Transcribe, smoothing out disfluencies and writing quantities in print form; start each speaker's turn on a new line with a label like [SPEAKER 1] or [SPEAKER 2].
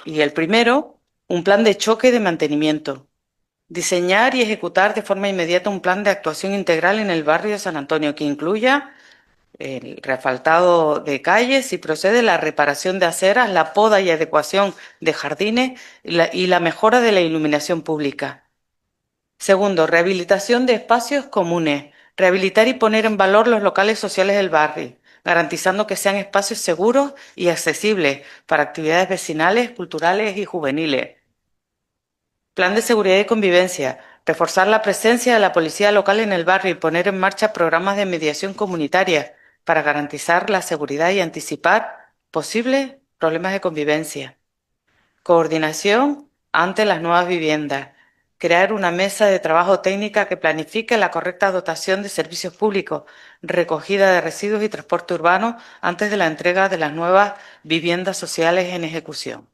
[SPEAKER 1] Y el primero, un plan de choque y de mantenimiento. Diseñar y ejecutar de forma inmediata un plan de actuación integral en el barrio de San Antonio que incluya el reasfaltado de calles, si procede la reparación de aceras, la poda y adecuación de jardines y la mejora de la iluminación pública. Segundo, rehabilitación de espacios comunes. Rehabilitar y poner en valor los locales sociales del barrio, garantizando que sean espacios seguros y accesibles para actividades vecinales, culturales y juveniles. Plan de seguridad y convivencia. Reforzar la presencia de la policía local en el barrio y poner en marcha programas de mediación comunitaria para garantizar la seguridad y anticipar posibles problemas de convivencia. Coordinación ante las nuevas viviendas. Crear una mesa de trabajo técnica que planifique la correcta dotación de servicios públicos, recogida de residuos y transporte urbano antes de la entrega de las nuevas viviendas sociales en ejecución.